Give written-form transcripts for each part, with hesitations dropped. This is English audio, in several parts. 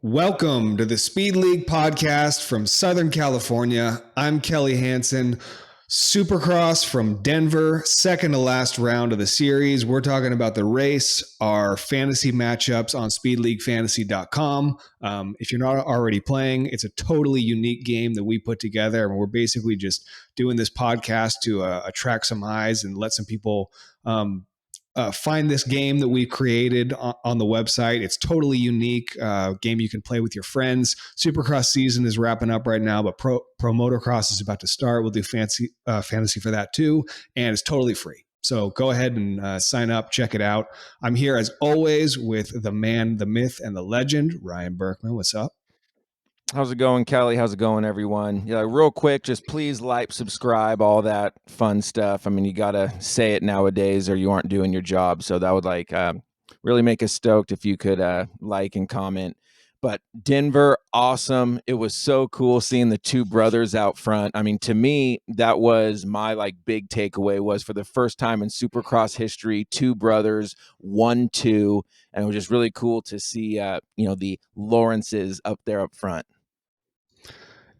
Welcome to the Speed League podcast from Southern California. I'm Kelly Hansen. Supercross from Denver, second to last round of the series. We're talking about the race, our fantasy matchups on speedleaguefantasy.com. If you're not already playing, it's a totally unique game that we put together, and we're basically just doing this podcast to attract some eyes and let some people find this game that we created on the website. It's totally unique game you can play with your friends. Supercross season is wrapping up right now, but Pro Motocross is about to start. We'll do fantasy for that too, and it's totally free. So go ahead and sign up, check it out. I'm here as always with the man, the myth, and the legend, Ryan Berkman. What's up? How's it going, Kelly? How's it going, everyone? Yeah, real quick, just please like, subscribe, all that fun stuff. I mean, you got to say it nowadays or you aren't doing your job. So that would really make us stoked if you could like and comment. But Denver, awesome. It was so cool seeing the two brothers out front. I mean, to me, that was my big takeaway was for the first time in Supercross history, two brothers, 1-2. And it was just really cool to see, the Lawrences up there up front.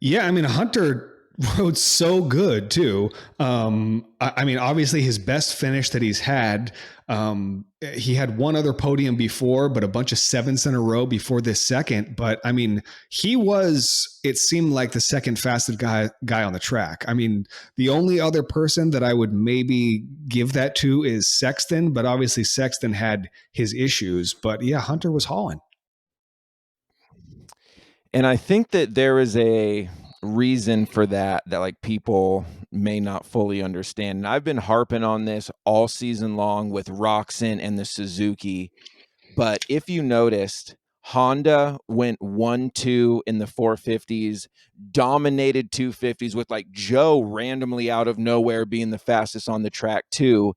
Yeah, I mean, Hunter rode so good too. I mean, obviously his best finish that he's had. He had one other podium before, but a bunch of sevenths in a row before this second. But I mean, it seemed like the second fastest guy on the track. I mean, the only other person that I would maybe give that to is Sexton, but obviously Sexton had his issues. But yeah, Hunter was hauling. And I think that there is a reason for that people may not fully understand. And I've been harping on this all season long with Roxon and the Suzuki. But if you noticed, Honda went 1-2 in the 450s, dominated 250s with Joe randomly out of nowhere being the fastest on the track too.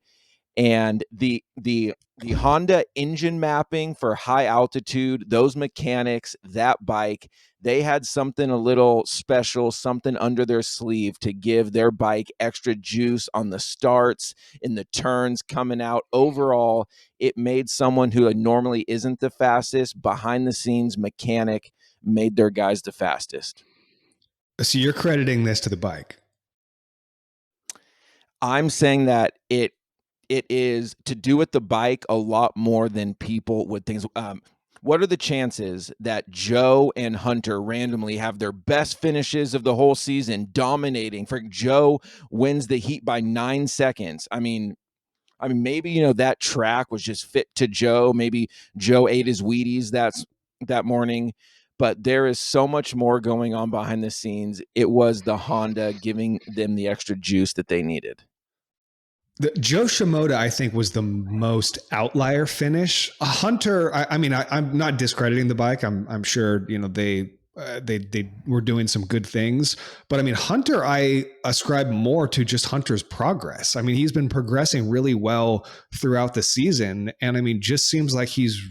And the Honda engine mapping for high altitude, those mechanics, that bike, they had something a little special, something under their sleeve to give their bike extra juice on the starts, in the turns coming out. Overall, it made someone who normally isn't the fastest, behind the scenes mechanic, made their guys the fastest. So you're crediting this to the bike? I'm saying that it is to do with the bike a lot more than people would think. What are the chances that Joe and Hunter randomly have their best finishes of the whole season, dominating? For Joe wins the heat by 9 seconds. I mean, maybe that track was just fit to Joe. Maybe Joe ate his Wheaties that morning. But there is so much more going on behind the scenes. It was the Honda giving them the extra juice that they needed. Joe Shimoda, I think, was the most outlier finish. Hunter, I'm not discrediting the bike. I'm sure they were doing some good things, but I mean Hunter, I ascribe more to just Hunter's progress. I mean, he's been progressing really well throughout the season, and I mean, just seems like he's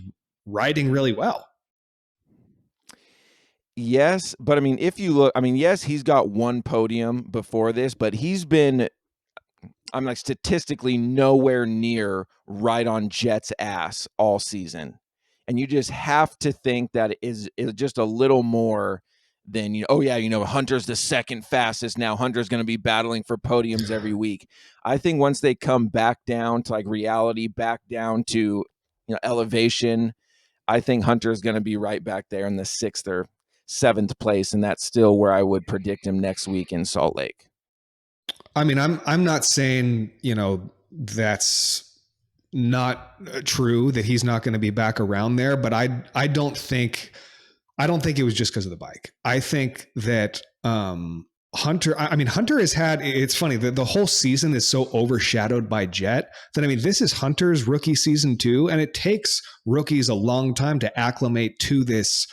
riding really well. Yes, but I mean, if you look, yes, he's got one podium before this, but he's been statistically nowhere near right on Jet's ass all season. And you just have to think that it is just a little more than, Hunter's the second fastest. Now Hunter's going to be battling for podiums every week. I think once they come back down to reality, back down to, elevation, I think Hunter's going to be right back there in the 6th or 7th place. And that's still where I would predict him next week in Salt Lake. I mean, I'm not saying, that's not true, that he's not going to be back around there, but I don't think it was just because of the bike. I think that Hunter has had, it's funny that the whole season is so overshadowed by Jet that, I mean, this is Hunter's rookie season too. And it takes rookies a long time to acclimate to this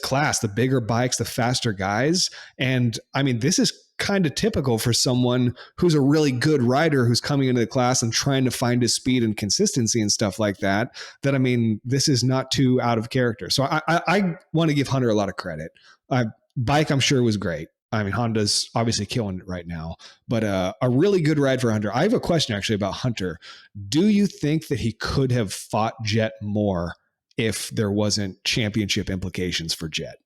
class, the bigger bikes, the faster guys. And I mean, this is kind of typical for someone who's a really good rider who's coming into the class and trying to find his speed and consistency and stuff like that. I mean, this is not too out of character. So I want to give Hunter a lot of credit. Bike, I'm sure, was great. I mean, Honda's obviously killing it right now, but a really good ride for Hunter. I have a question actually about Hunter. Do you think that he could have fought Jet more if there wasn't championship implications for Jet.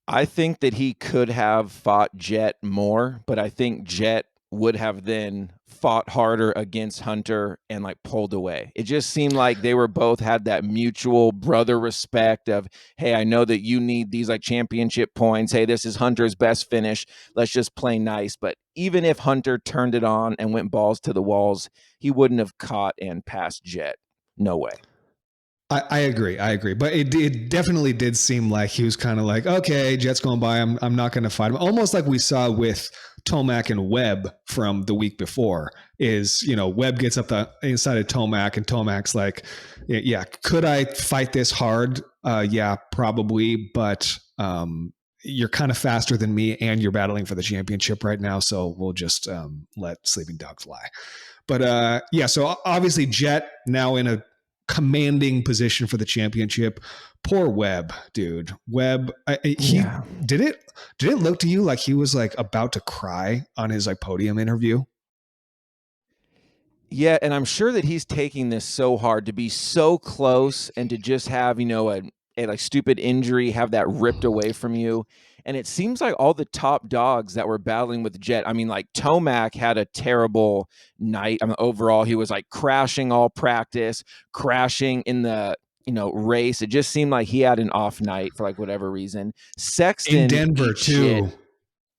I think that he could have fought Jet more, but I think Jet would have then fought harder against Hunter and like pulled away. It just seemed like they were both had that mutual brother respect of, hey, I know that you need these like championship points. Hey, this is Hunter's best finish. Let's just play nice. But even if Hunter turned it on and went balls to the walls, he wouldn't have caught and passed Jet. No way. I agree. I agree. But it definitely did seem like he was kind of like, okay, Jet's going by. I'm not going to fight him. Almost like we saw with Tomac and Webb from the week before is, Webb gets up the inside of Tomac and Tomac's like, yeah, could I fight this hard? Yeah, probably. But you're kind of faster than me and you're battling for the championship right now. So we'll just let Sleeping Dog fly. But yeah, so obviously Jet now in a commanding position for the championship. Poor Webb, dude. Webb, Yeah. did it look to you like he was like about to cry on his like podium interview? Yeah, and I'm sure that he's taking this so hard to be so close and to just have, a like stupid injury, have that ripped away from you. And it seems like all the top dogs that were battling with Jet, I mean, like Tomac had a terrible night. I mean, overall, he was like crashing all practice, crashing in the race. It just seemed like he had an off night for like whatever reason. In Sexton Denver eats shit. too.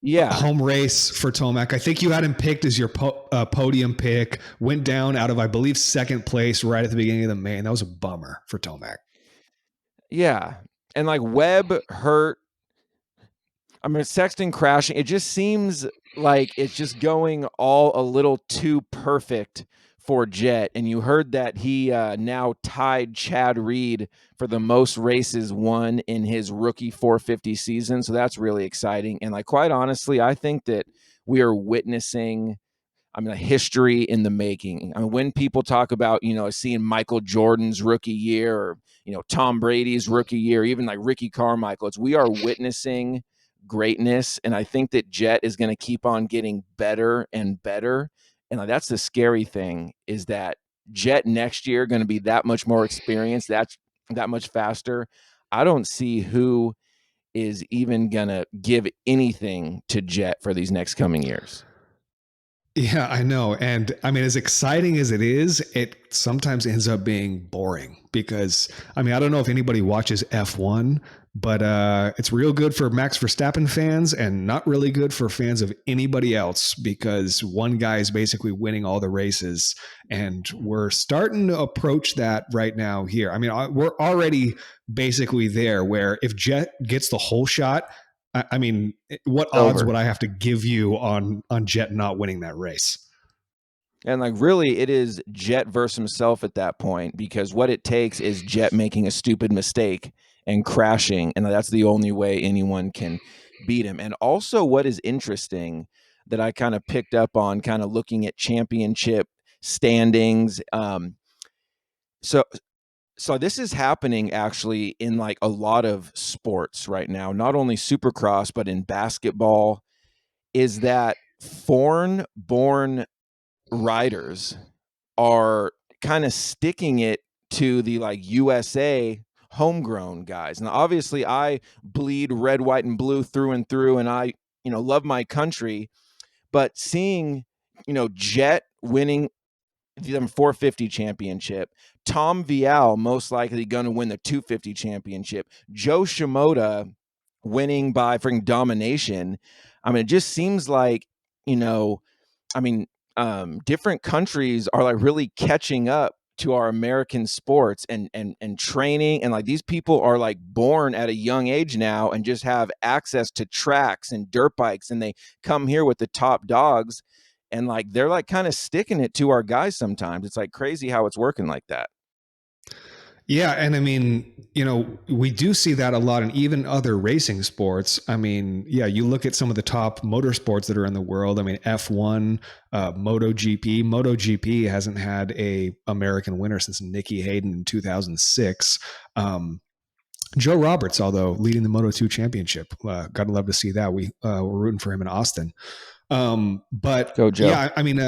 Yeah. Home race for Tomac. I think you had him picked as your podium pick. Went down out of, I believe, second place right at the beginning of the main. That was a bummer for Tomac. Yeah. And like Webb hurt. I mean, Sexton crashing, it just seems like it's just going all a little too perfect for Jet. And you heard that he now tied Chad Reed for the most races won in his rookie 450 season. So that's really exciting. And like, quite honestly, I think that we are witnessing a history in the making. I mean, when people talk about, seeing Michael Jordan's rookie year or, Tom Brady's rookie year, even like Ricky Carmichael, we are witnessing greatness. And I think that Jet is going to keep on getting better and better. And like, that's the scary thing is that Jet next year going to be that much more experienced, that's that much faster. I don't see who is even going to give anything to Jet for these next coming years. Yeah, I know. And I mean, as exciting as it is, it sometimes ends up being boring because, I mean, I don't know if anybody watches F1, but it's real good for Max Verstappen fans and not really good for fans of anybody else because one guy is basically winning all the races. And we're starting to approach that right now here. I mean, we're already basically there where if Jet gets the whole shot, I mean, what odds Over. would I have to give you on Jet not winning that race? And like really it is Jet versus himself at that point because what it takes is Jet making a stupid mistake and crashing and that's the only way anyone can beat him. And also what is interesting that I kind of picked up on kind of looking at championship standings so this is happening actually in like a lot of sports right now, not only Supercross but in basketball is that foreign born riders are kind of sticking it to the like USA homegrown guys. Now, obviously, I bleed red, white, and blue through and through, and I, love my country. But seeing, Jet winning the 450 championship, Tom Vial most likely going to win the 250 championship, Joe Shimoda winning by freaking domination. I mean, it just seems like, you know, I mean, different countries are like really catching up to our American sports and training, and like these people are like born at a young age now and just have access to tracks and dirt bikes, and they come here with the top dogs, and like they're like kind of sticking it to our guys sometimes. It's like crazy how it's working like that. Yeah, and I mean, we do see that a lot in even other racing sports. I mean, yeah, you look at some of the top motorsports that are in the world. I mean, F1, MotoGP. MotoGP hasn't had a American winner since Nicky Hayden in 2006. Joe Roberts, although leading the Moto2 championship, gotta love to see that. We're rooting for him in Austin. But Go, Joe. yeah, I mean,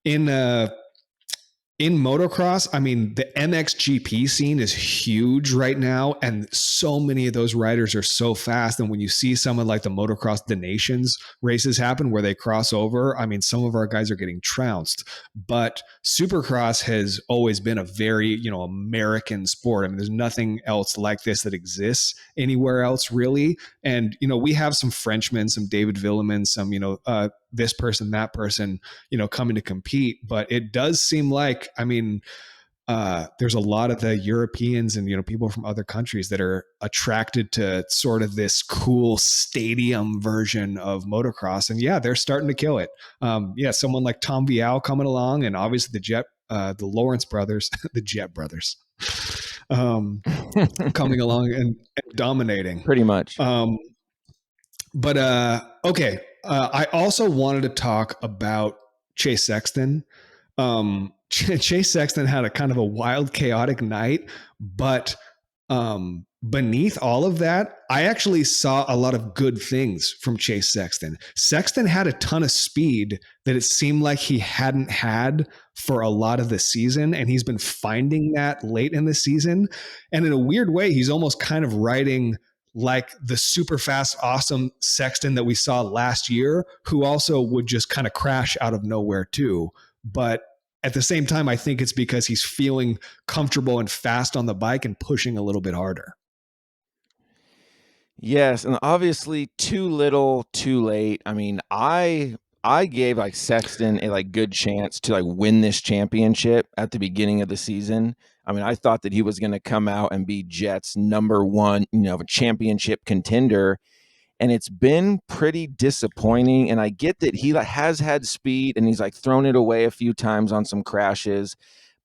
in in motocross, I mean, the MXGP scene is huge right now, and so many of those riders are so fast. And when you see someone like the Motocross the Nations races happen where they cross over, I mean, some of our guys are getting trounced. But Supercross has always been a very, American sport. I mean, there's nothing else like this that exists anywhere else, really. And we have some Frenchmen, some David Villeman, some this person, that person, coming to compete. But it does seem like, I mean, there's a lot of the Europeans and people from other countries that are attracted to sort of this cool stadium version of motocross, and yeah, they're starting to kill it. Yeah, someone like Tom Vial coming along, and obviously the Lawrence brothers, the Jet brothers, coming along and dominating. Pretty much. But okay, I also wanted to talk about Chase Sexton. Chase Sexton had a kind of a wild, chaotic night, but beneath all of that, I actually saw a lot of good things from Chase Sexton. Sexton had a ton of speed that it seemed like he hadn't had for a lot of the season, and he's been finding that late in the season. And in a weird way, he's almost kind of riding like the super fast, awesome Sexton that we saw last year, who also would just kind of crash out of nowhere too. But at the same time, I think it's because he's feeling comfortable and fast on the bike and pushing a little bit harder. Yes, and obviously too little, too late. I mean, I gave like Sexton a like good chance to like win this championship at the beginning of the season. I mean, I thought that he was going to come out and be Jets number one, championship contender, and it's been pretty disappointing. And I get that he like, has had speed and he's like thrown it away a few times on some crashes,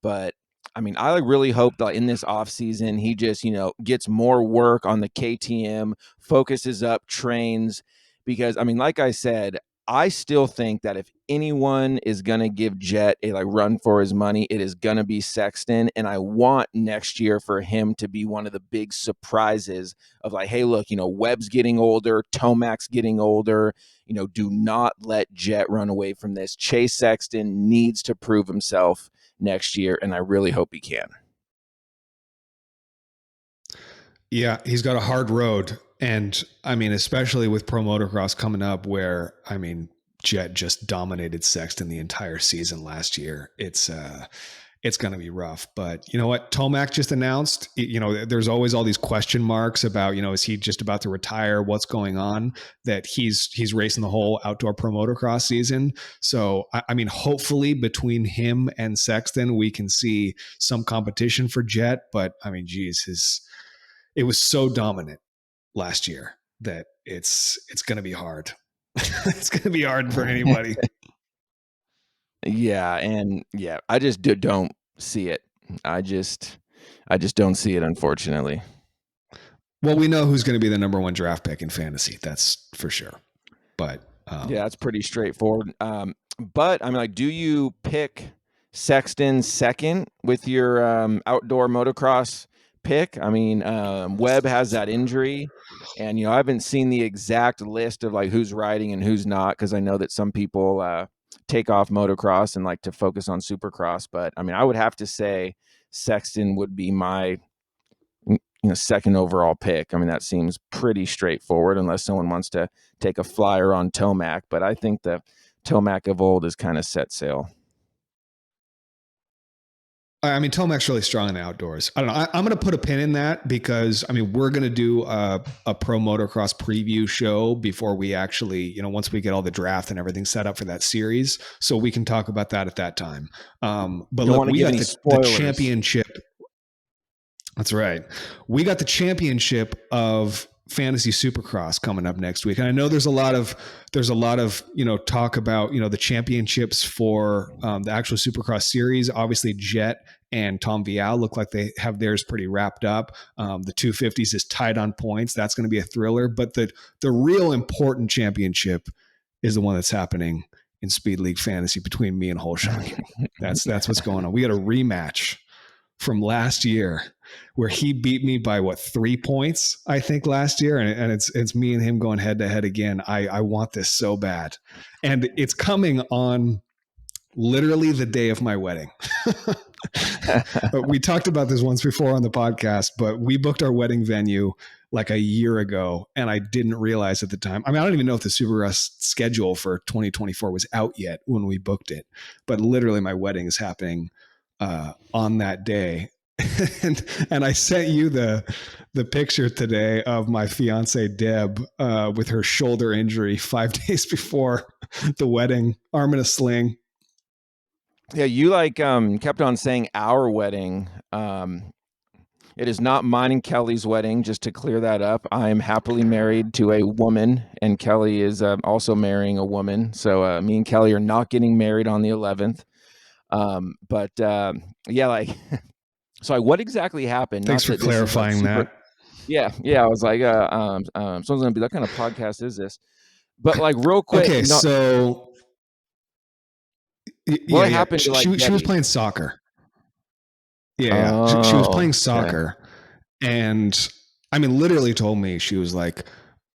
but I mean, I like really hope that in this offseason he just gets more work on the KTM, focuses up, trains, because I mean, like I said, I still think that if anyone is going to give Jet a like run for his money, it is going to be Sexton. And I want next year for him to be one of the big surprises of like, hey, look, Webb's getting older, Tomac's getting older. Do not let Jet run away from this. Chase Sexton needs to prove himself next year, and I really hope he can. Yeah, he's got a hard road. And I mean, especially with Pro Motocross coming up, where I mean, Jet just dominated Sexton the entire season last year. It's going to be rough. But you know what? Tomac just announced, there's always all these question marks about, is he just about to retire? What's going on? That he's racing the whole outdoor Pro Motocross season. So, I mean, hopefully between him and Sexton, we can see some competition for Jet. But I mean, geez, it was so dominant last year that it's going to be hard. It's going to be hard for anybody. Yeah, and yeah, I just don't see it. I just don't see it, unfortunately. Well, we know who's going to be the number one draft pick in fantasy. That's for sure. But yeah, it's pretty straightforward. But I mean, like, do you pick Sexton second with your outdoor motocross pick? I mean, Webb has that injury, and I haven't seen the exact list of like who's riding and who's not, because I know that some people take off motocross and like to focus on Supercross. But I mean, I would have to say Sexton would be my second overall pick. I mean, that seems pretty straightforward unless someone wants to take a flyer on Tomac, but I think the Tomac of old is kind of set sail. I mean, Tomac's really strong in the outdoors. I don't know. I'm going to put a pin in that because, I mean, we're going to do a pro motocross preview show before we actually, once we get all the draft and everything set up for that series. So we can talk about that at that time. But Don't look, want to we give got any the spoilers. championship. That's right. We got the championship of fantasy Supercross coming up next week. And I know there's a lot of talk about, the championships for the actual Supercross series. Obviously Jet and Tom Vial look like they have theirs pretty wrapped up. The 250s is tied on points. That's going to be a thriller, but the real important championship is the one that's happening in Speed League Fantasy between me and Holshock. That's what's going on. We got a rematch from last year where he beat me by 3 points, I think, last year. And it's me and him going head to head again. I want this so bad. And it's coming on literally the day of my wedding. We talked about this once before on the podcast, but we booked our wedding venue like a year ago, and I didn't realize at the time. I mean, I don't even know if the Supercross schedule for 2024 was out yet when we booked it, but literally my wedding is happening on that day. and I sent you the picture today of my fiance Deb with her shoulder injury 5 days before the wedding, arm in a sling. Yeah, you like kept on saying our wedding. It is not mine and Kelly's wedding, just to clear that up. I am happily married to a woman, and Kelly is also marrying a woman. So me and Kelly are not getting married on the 11th. But yeah, like, so like, what exactly happened? Thanks Not for that this is like clarifying super. that. Yeah, yeah. I was like, someone's gonna be, what kind of podcast is this? But like, real quick, Okay, not so what yeah. happened to like She was Debbie? playing soccer. Yeah. She was Oh, playing okay. soccer, and I mean, literally told me, she was like,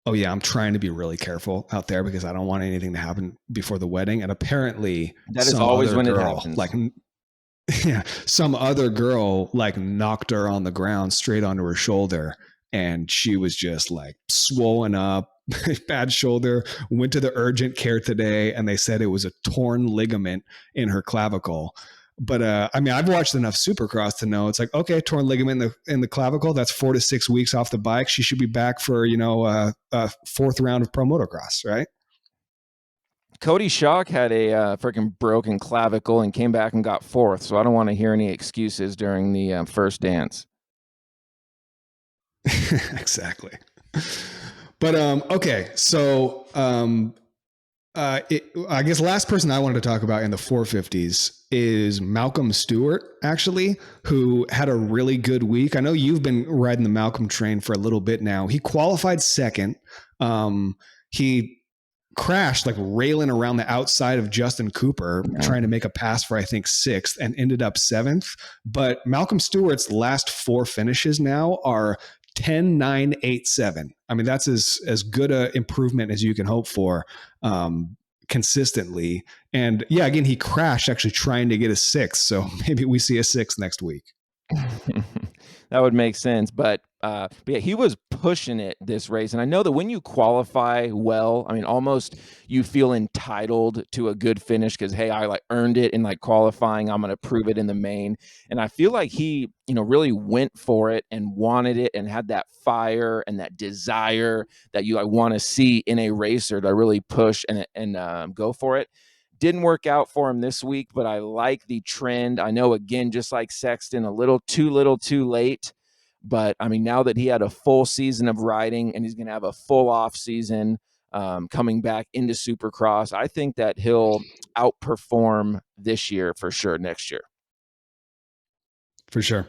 "Oh yeah, I'm trying to be really careful out there because I don't want anything to happen before the wedding." And apparently, That is always when it like happens. yeah, some other girl like knocked her on the ground straight onto her shoulder, and she was just like swollen up, bad shoulder. Went to the urgent care today, and they said it was a torn ligament in her clavicle. But I mean, I've watched enough Supercross to know it's like, okay, torn ligament in the clavicle. That's 4 to 6 weeks off the bike. She should be back for fourth round of pro motocross, right? Cody Schock had a freaking broken clavicle and came back and got fourth. So I don't want to hear any excuses during the first dance. Exactly. But okay, so I guess last person I wanted to talk about in the 450s is Malcolm Stewart, actually, who had a really good week. I know you've been riding the Malcolm train for a little bit now. He qualified second. He crashed like railing around the outside of Justin Cooper, Yeah. trying to make a pass for I think sixth, and ended up seventh. But Malcolm Stewart's last four finishes now are 10, 9, 8, 7. I mean, that's as good a improvement as you can hope for consistently. And yeah, again, he crashed actually trying to get a sixth. So maybe we see a sixth next week. That would make sense. But yeah, he was pushing it this race. And I know that when you qualify well, I mean, almost you feel entitled to a good finish because, hey, I like earned it in like qualifying. I'm going to prove it in the main. And I feel like he, really went for it and wanted it and had that fire and that desire that you like want to see in a racer to really push and go for it. Didn't work out for him this week, but I like the trend. I know, again, just like Sexton, a little too late. But I mean, now that he had a full season of riding and he's going to have a full off season coming back into Supercross, I think that he'll outperform this year for sure next year. For sure.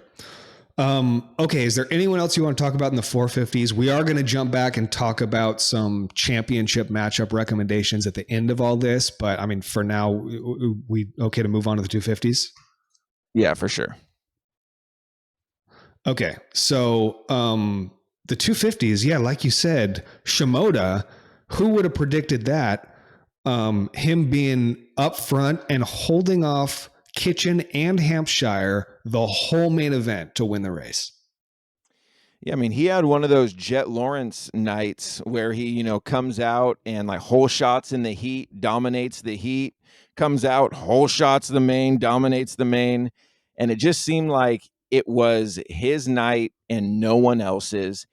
Okay, is there anyone else you want to talk about in the 450s? We are going to jump back and talk about some championship matchup recommendations at the end of all this, but I mean, for now, we okay to move on to the 250s? Yeah, for sure. Okay, so the 250s, yeah, like you said, Shimoda, who would have predicted that? Him being up front and holding off Kitchen and Hampshire the whole main event to win the race. Yeah, I mean, he had one of those Jet Lawrence nights where he, comes out and like whole shots in the heat, dominates the heat, comes out, whole shots the main, dominates the main. And it just seemed like it was his night and no one else's.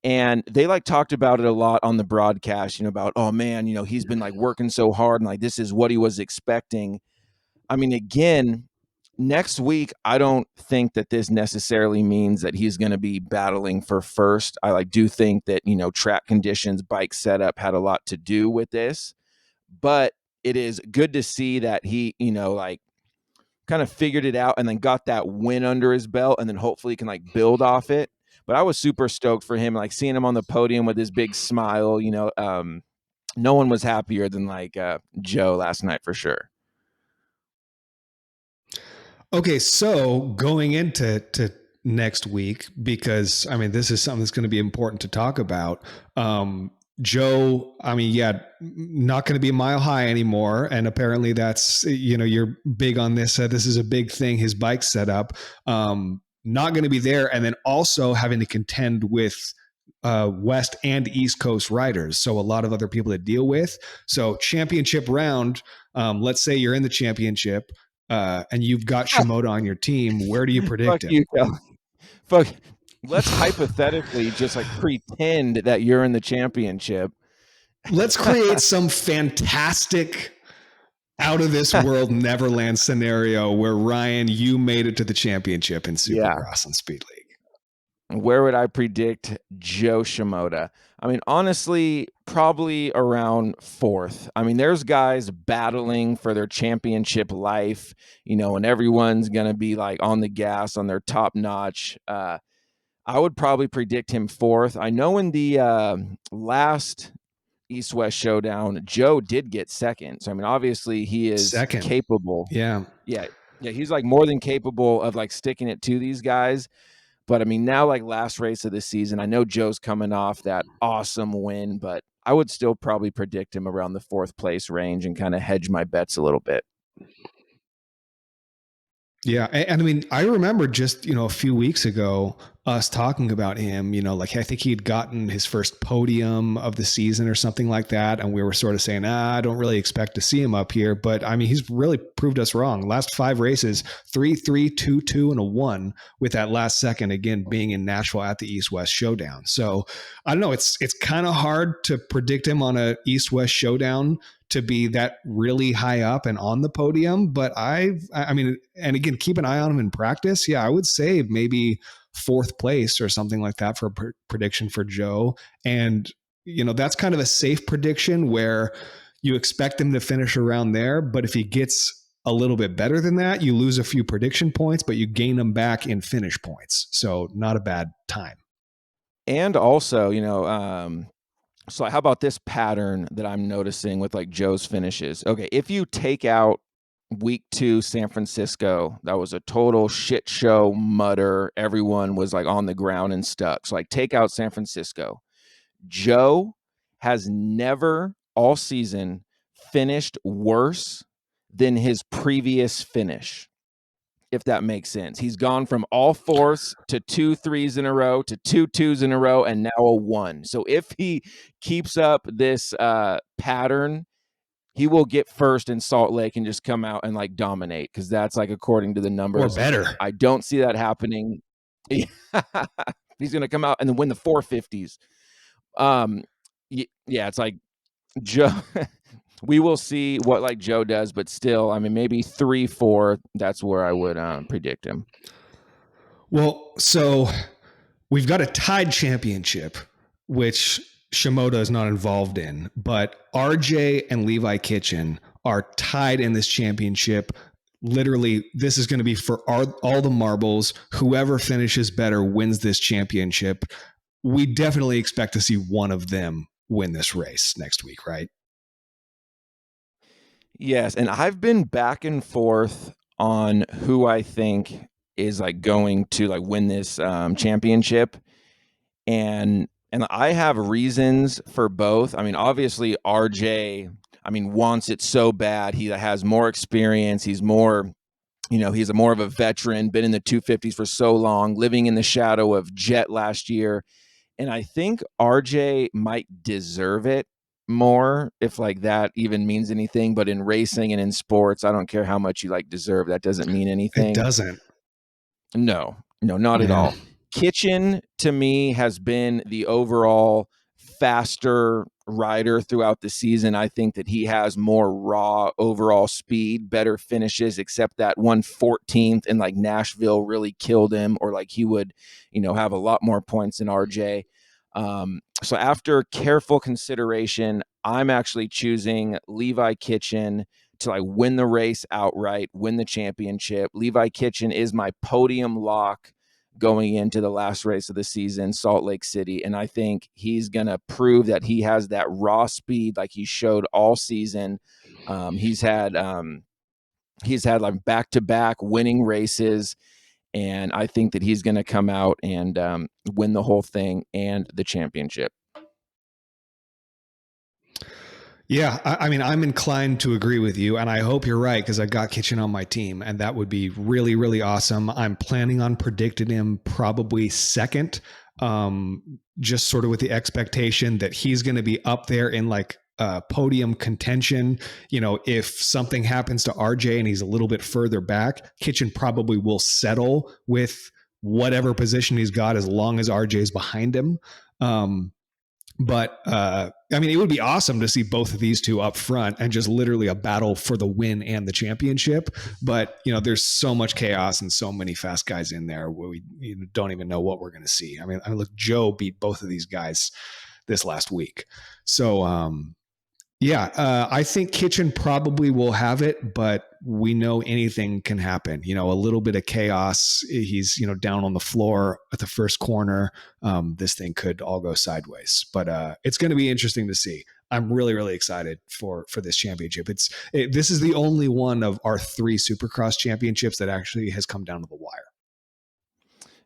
And they like talked about it a lot on the broadcast, about, oh man, he's been like working so hard and like this is what he was expecting. I mean, again, next week, I don't think that this necessarily means that he's going to be battling for first. I like do think that, track conditions, bike setup had a lot to do with this, but it is good to see that he, like kind of figured it out and then got that win under his belt and then hopefully can like build off it. But I was super stoked for him, like seeing him on the podium with his big smile, no one was happier than like Joe last night for sure. Okay, so going into next week, because I mean, this is something that's going to be important to talk about. Joe, I mean, yeah, not going to be mile high anymore. And apparently that's, you're big on this. This is a big thing, his bike setup. Not going to be there. And then also having to contend with West and East Coast riders. So a lot of other people to deal with. So championship round, let's say you're in the championship and you've got Shimoda on your team. Where do you Fuck predict him? you, Kelly. Fuck. Let's hypothetically just like pretend that you're in the championship. Let's create some fantastic out of this world Neverland scenario where Ryan, you made it to the championship in Yeah. Supercross and Speed League. Where would I predict Joe Shimoda? I mean, honestly, probably around fourth. I mean, there's guys battling for their championship life, and everyone's going to be like on the gas on their top notch. I would probably predict him fourth. I know in the last East West showdown, Joe did get second. So, I mean, obviously he is Second. capable. Yeah. Yeah. Yeah. He's like more than capable of like sticking it to these guys. But I mean, now like last race of the season, I know Joe's coming off that awesome win, but I would still probably predict him around the fourth place range and kind of hedge my bets a little bit. Yeah. And I mean, I remember just, a few weeks ago, us talking about him, like I think he'd gotten his first podium of the season or something like that. And we were sort of saying, I don't really expect to see him up here. But I mean, he's really proved us wrong. Last 5 races, 3, 3, 2, 2, and a 1, with that last second again being in Nashville at the East West Showdown. So I don't know. It's kind of hard to predict him on a East West Showdown to be that really high up and on the podium. But I mean, and again, keep an eye on him in practice. Yeah, I would say maybe fourth place or something like that for a prediction for Joe. And, that's kind of a safe prediction where you expect him to finish around there. But if he gets a little bit better than that, you lose a few prediction points, but you gain them back in finish points. So not a bad time. And also, so how about this pattern that I'm noticing with like Joe's finishes? Okay, if you take out week 2 San Francisco, that was a total shit show mutter. Everyone was like on the ground and stuck. So like take out San Francisco. Joe has never all season finished worse than his previous finish, if that makes sense. He's gone from all fourths to 2 3s in a row to 2 2s in a row and now a 1. So if he keeps up this pattern, he will get first in Salt Lake and just come out and like dominate, because that's like according to the Or numbers. better. I don't see that happening. He's going to come out and then win the 450s. Yeah, it's like Joe. We will see what like Joe does, but still, I mean, maybe 3 4. That's where I would predict him. Well, so we've got a tied championship, which Shimoda is not involved in, but RJ and Levi Kitchen are tied in this championship. Literally, this is going to be for all the marbles. Whoever finishes better wins this championship. We definitely expect to see one of them win this race next week, right? Yes, and I've been back and forth on who I think is like going to like win this championship, and I have reasons for both. I mean, obviously RJ, I mean, wants it so bad. He has more experience. He's more, he's a more of a veteran, been in the 250s for so long, living in the shadow of Jet last year. And I think RJ might deserve it more, if like that even means anything. But in racing and in sports, I don't care how much you like deserve. That doesn't mean It anything. doesn't. No, no, not at Yeah. all. Kitchen to me has been the overall faster rider throughout the season. I think that he has more raw overall speed, better finishes, except that 114th in like Nashville really killed him, or like he would, have a lot more points than RJ. So after careful consideration, I'm actually choosing Levi Kitchen to like win the race outright, win the championship. Levi Kitchen is my podium lock going into the last race of the season, Salt Lake City. And I think he's going to prove that he has that raw speed like he showed all season. He's had like back-to-back winning races, and I think that he's going to come out and win the whole thing and the championship. Yeah, I mean, I'm inclined to agree with you, and I hope you're right because I got Kitchen on my team, and that would be really, really awesome. I'm planning on predicting him probably second, just sort of with the expectation that he's going to be up there in like podium contention. You know, if something happens to RJ and he's a little bit further back, Kitchen probably will settle with whatever position he's got as long as RJ's behind him. Um, but I mean, it would be awesome to see both of these two up front and just literally a battle for the win and the championship. But you know, there's so much chaos and so many fast guys in there where we don't even know what we're going to see. I mean, look, Joe beat both of these guys this last week, so yeah, I think Kitchen probably will have it, but we know anything can happen. You know, a little bit of chaos. He's, you know, down on the floor at the first corner. This thing could all go sideways, but it's going to be interesting to see. I'm really, really excited for this championship. This is the only one of our three Supercross championships that actually has come down to the wire.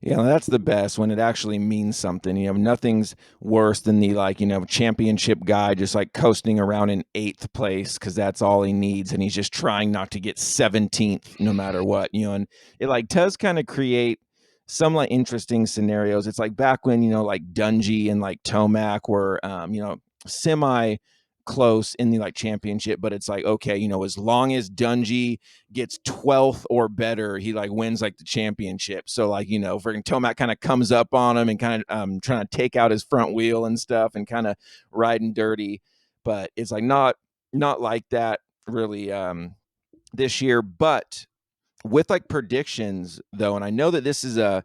Yeah, that's the best when it actually means something. You know, nothing's worse than the like, you know, championship guy just like coasting around in eighth place because that's all he needs, and he's just trying not to get 17th no matter what. You know, and it like does kind of create some like interesting scenarios. It's like back when you know, like Dungy and like Tomac were, you know, semi close in the like championship, but it's like okay, you know, as long as Dungy gets 12th or better, he like wins like the championship. So like, you know, freaking Tomac kind of comes up on him and kind of trying to take out his front wheel and stuff and kind of riding dirty. But it's like not like that really this year. But with like predictions though, and I know that this is a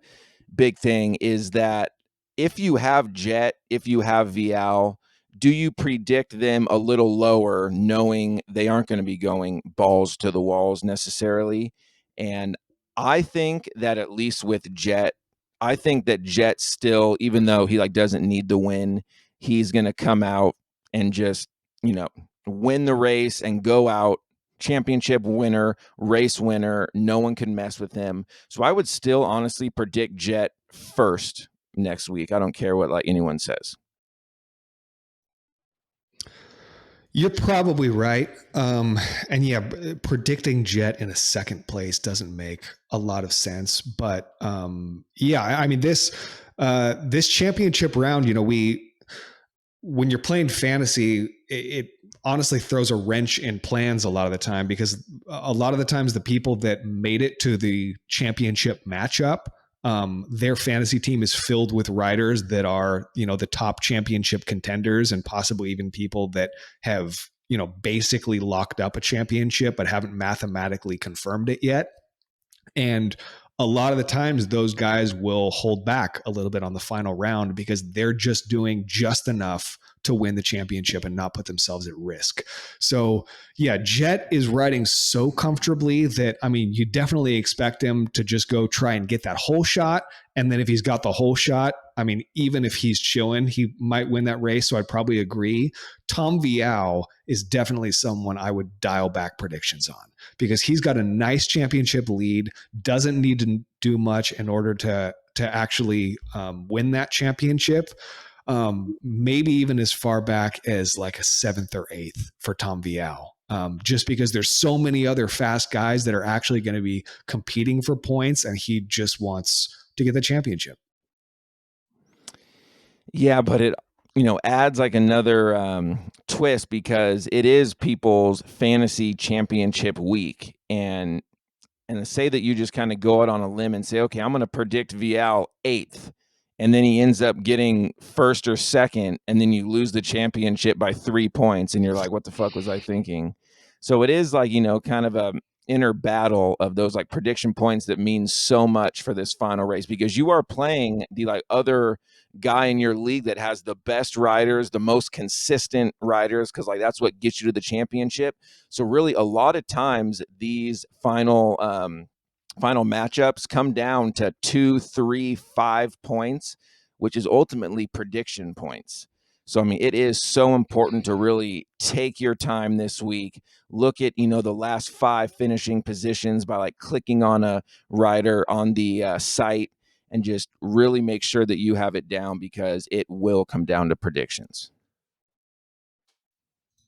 big thing, is that if you have Jet, if you have Vial, do you predict them a little lower, knowing they aren't going to be going balls to the walls necessarily? And I think that at least with Jet, I think that Jet still, even though he like doesn't need the win, he's going to come out and just, you know, win the race and go out championship winner, race winner. No one can mess with him. So I would still honestly predict Jet first next week. I don't care what like anyone says. You're probably right. And yeah, predicting Jet in a second place doesn't make a lot of sense. But yeah, I mean this championship round, you know, we when you're playing fantasy, it honestly throws a wrench in plans a lot of the time because a lot of the times the people that made it to the championship matchup, their fantasy team is filled with riders that are, you know, the top championship contenders and possibly even people that have, you know, basically locked up a championship but haven't mathematically confirmed it yet. And a lot of the times those guys will hold back a little bit on the final round because they're just doing just enough to win the championship and not put themselves at risk. So, yeah, Jet is riding so comfortably that, I mean, you definitely expect him to just go try and get that whole shot. And then if he's got the whole shot, I mean, even if he's chilling, he might win that race. So I'd probably agree. Tom Vial is definitely someone I would dial back predictions on because he's got a nice championship lead, doesn't need to do much in order to actually win that championship. Maybe even as far back as like a seventh or eighth for Tom Vial. Just because there's so many other fast guys that are actually going to be competing for points, and he just wants to get the championship. Yeah, but it you know adds like another twist because it is people's fantasy championship week, and to say that you just kind of go out on a limb and say, okay, I'm going to predict Vial eighth, and then he ends up getting first or second, and then you lose the championship by 3 points, and you're like, what the fuck was I thinking? So it is like, you know, kind of a inner battle of those like prediction points that means so much for this final race because you are playing the like other guy in your league that has the best riders, the most consistent riders, because like that's what gets you to the championship. So really, a lot of times these final matchups come down to 2, 3, 5 points, which is ultimately prediction points. So I mean, it is so important to really take your time this week. Look at you know the last 5 finishing positions by like clicking on a rider on the site and just really make sure that you have it down because it will come down to predictions.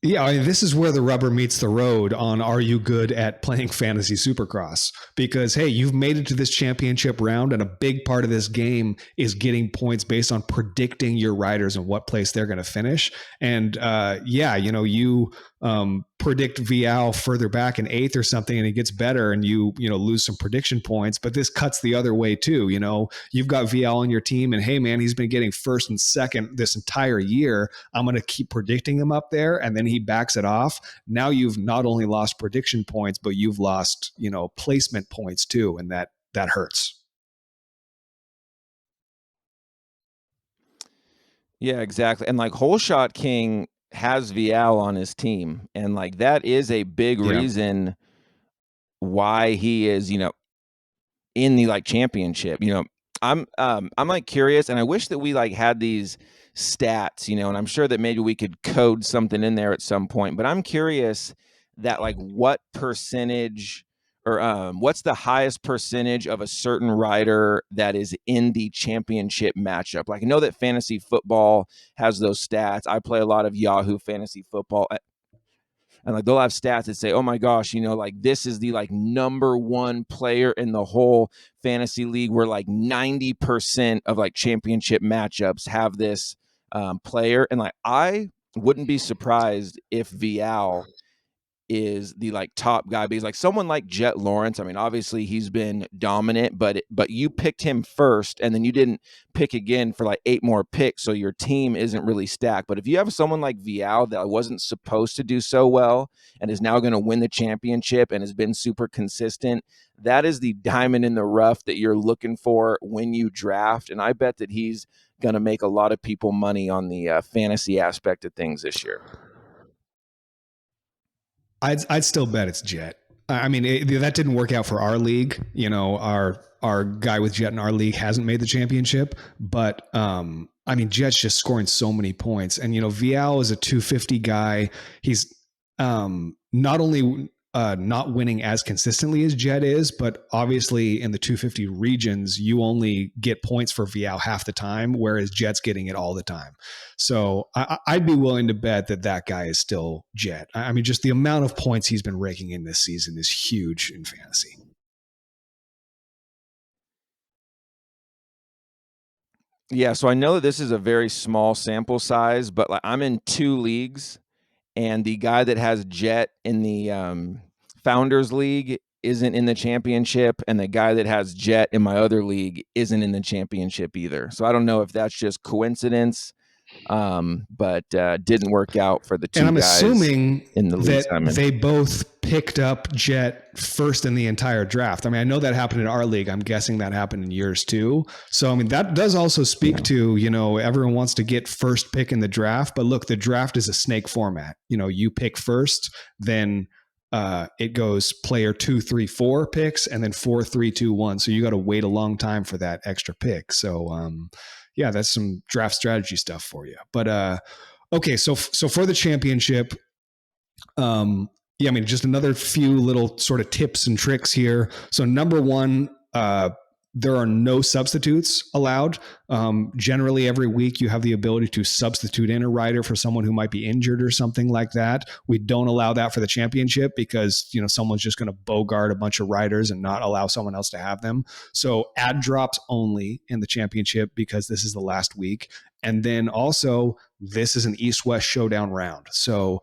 Yeah, I mean, this is where the rubber meets the road on are you good at playing fantasy supercross? Because, hey, you've made it to this championship round, and a big part of this game is getting points based on predicting your riders and what place they're going to finish. And yeah, you predict Vial further back in eighth or something, and he gets better, and you lose some prediction points. But this cuts the other way too. You've got Vial on your team, and hey, man, he's been getting first and second this entire year. I'm going to keep predicting him up there, and then he backs it off. Now you've not only lost prediction points, but you've lost placement points too, and that hurts. Yeah, exactly. And like Whole Shot King has Vial on his team, and like that is a big Yeah. reason why he is, in the, like, championship. I'm, like, curious, and I wish that we, like, had these stats, and I'm sure that maybe we could code something in there at some point, but I'm curious that, like, what percentage or, what's the highest percentage of a certain rider that is in the championship matchup? Like, I know that fantasy football has those stats. I play a lot of Yahoo Fantasy Football, and like they'll have stats that say, oh my gosh, like this is the like number one player in the whole fantasy league, where like 90% of like championship matchups have this player. And like I wouldn't be surprised if Vial is the like top guy, because like someone like Jet Lawrence, I mean, obviously he's been dominant, but you picked him first, and then you didn't pick again for like 8 more picks, so your team isn't really stacked. But if you have someone like Vial that wasn't supposed to do so well and is now going to win the championship and has been super consistent, that is the diamond in the rough that you're looking for when you draft. And I bet that he's going to make a lot of people money on the fantasy aspect of things this year. I'd still bet it's Jet. I mean, that didn't work out for our league. Our guy with Jet in our league hasn't made the championship, but I mean, Jet's just scoring so many points, and Vial is a 250 guy. He's not only not winning as consistently as Jet is, but obviously in the 250 regions, you only get points for Vial half the time, whereas Jet's getting it all the time. So I'd be willing to bet that guy is still Jet. I mean, just the amount of points he's been raking in this season is huge in fantasy. Yeah, so I know that this is a very small sample size, but like I'm in 2 leagues, and the guy that has Jet in the Founders League isn't in the championship, and the guy that has Jet in my other league isn't in the championship either. So I don't know if that's just coincidence, but didn't work out for the And 2 I'm guys assuming in the leagues that I'm in. they both picked up Jet first in the entire draft. I mean, I know that happened in our league. I'm guessing that happened in yours too. So, I mean, that does also speak to, everyone wants to get first pick in the draft. But look, the draft is a snake format. You pick first, then it goes player 2, 3, 4 picks, and then 4, 3, 2, 1. So you got to wait a long time for that extra pick. So, yeah, that's some draft strategy stuff for you. But okay, so for the championship, yeah, I mean, just another few little sort of tips and tricks here. So number one, there are no substitutes allowed. Generally, every week you have the ability to substitute in a rider for someone who might be injured or something like that. We don't allow that for the championship because someone's just going to bogart a bunch of riders and not allow someone else to have them. So add drops only in the championship because this is the last week, and then also this is an East-West showdown round. So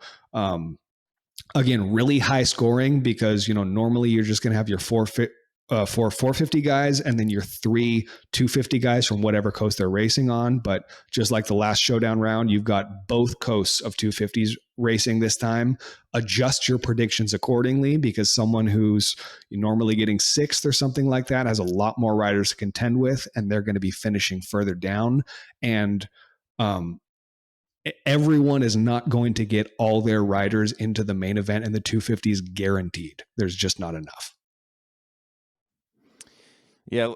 again, really high scoring because normally you're just going to have your four 450 guys and then your 3 250 guys from whatever coast they're racing on. But just like the last showdown round, you've got both coasts of 250s racing this time. Adjust your predictions accordingly because someone who's normally getting 6th or something like that has a lot more riders to contend with, and they're going to be finishing further down. And everyone is not going to get all their riders into the main event and the 250s guaranteed. There's just not enough. Yeah,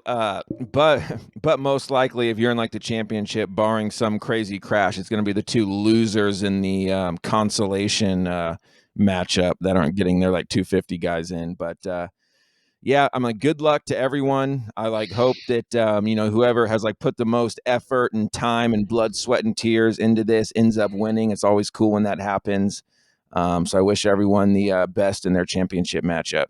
but but most likely, if you're in like the championship, barring some crazy crash, it's going to be the 2 losers in the consolation matchup that aren't getting their like 250 guys in. But yeah, I'm like, good luck to everyone. I like hope that whoever has like put the most effort and time and blood, sweat, and tears into this ends up winning. It's always cool when that happens. So I wish everyone the best in their championship matchup.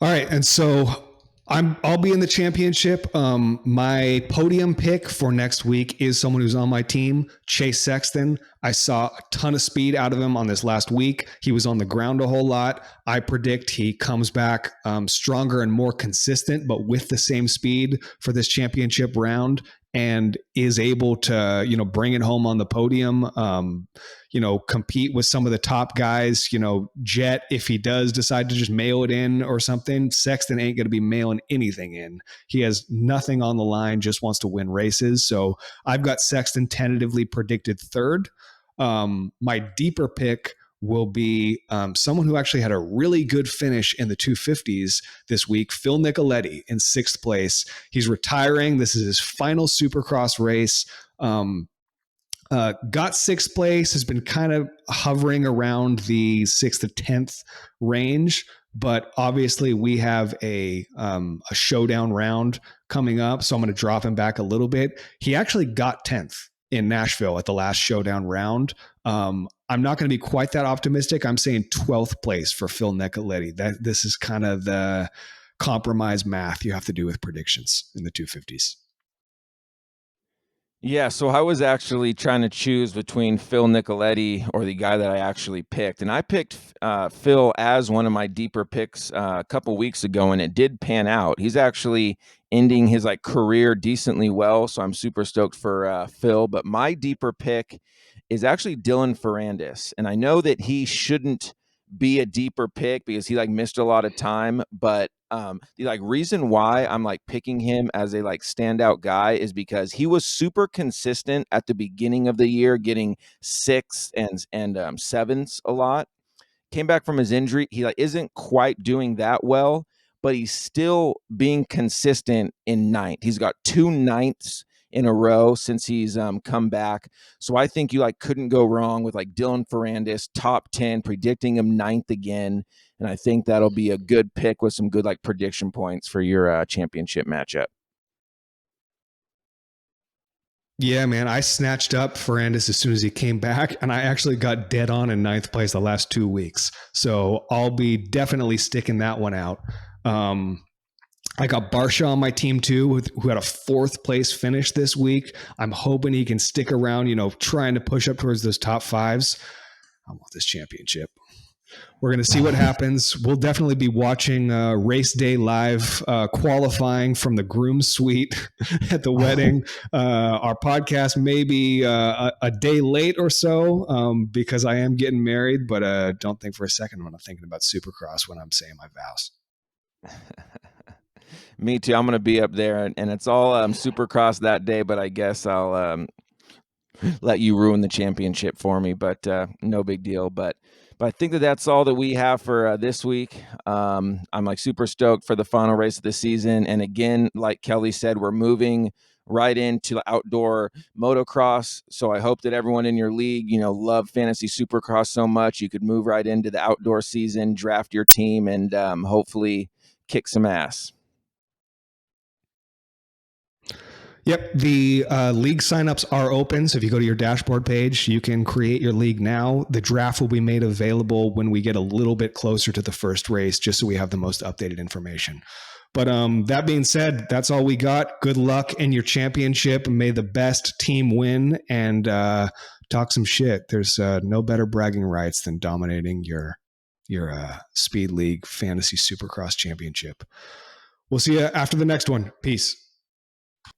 All right, and so I'll be in the championship. My podium pick for next week is someone who's on my team, Chase Sexton. I saw a ton of speed out of him on this last week. He was on the ground a whole lot. I predict he comes back stronger and more consistent, but with the same speed for this championship round, and is able to, bring it home on the podium. Compete with some of the top guys, Jet, if he does decide to just mail it in or something, Sexton ain't going to be mailing anything in. He has nothing on the line, just wants to win races. So I've got Sexton tentatively predicted third. My deeper pick will be someone who actually had a really good finish in the 250s this week, Phil Nicoletti in sixth place. He's retiring. This is his final Supercross race. Got sixth place, has been kind of hovering around the 6th to 10th range, but obviously we have a showdown round coming up, so I'm going to drop him back a little bit. He actually got 10th in Nashville at the last showdown round. I'm not going to be quite that optimistic. I'm saying 12th place for Phil Nicoletti. This is kind of the compromise math you have to do with predictions in the 250s. Yeah, so I was actually trying to choose between Phil Nicoletti or the guy that I actually picked, and I picked Phil as one of my deeper picks a couple weeks ago, and it did pan out. He's actually ending his career decently well, so I'm super stoked for Phil. But my deeper pick is actually Dylan Ferrandis, and I know that he shouldn't be a deeper pick because he missed a lot of time, but the reason why I'm picking him as a standout guy is because he was super consistent at the beginning of the year, getting sixths and sevenths a lot. Came back from his injury. He isn't quite doing that well, but he's still being consistent in ninth. He's got 2 ninths in a row since he's come back. So I think you couldn't go wrong with Dylan Ferrandis, top 10, predicting him ninth again. And I think that'll be a good pick with some good prediction points for your championship matchup. Yeah, man, I snatched up Ferrandis as soon as he came back, and I actually got dead on in ninth place the last 2 weeks. So I'll be definitely sticking that one out. I got Barsha on my team too, who had a 4th place finish this week. I'm hoping he can stick around, trying to push up towards those top 5s. I want this championship. We're going to see what happens. We'll definitely be watching race day live, qualifying from the groom's suite at the wedding. Our podcast may be a day late or so because I am getting married, but don't think for a second I'm not thinking about Supercross when I'm saying my vows. Me too. I'm going to be up there, and it's all Supercross that day, but I guess I'll let you ruin the championship for me, but no big deal. But I think that's all that we have for this week. I'm super stoked for the final race of the season. And again, like Kelly said, we're moving right into outdoor motocross. So I hope that everyone in your league, love fantasy Supercross so much, you could move right into the outdoor season, draft your team, and hopefully kick some ass. Yep, the league signups are open. So if you go to your dashboard page, you can create your league now. The draft will be made available when we get a little bit closer to the first race, just so we have the most updated information. But that being said, that's all we got. Good luck in your championship. May the best team win, and talk some shit. There's no better bragging rights than dominating your Speed League Fantasy Supercross Championship. We'll see you after the next one. Peace.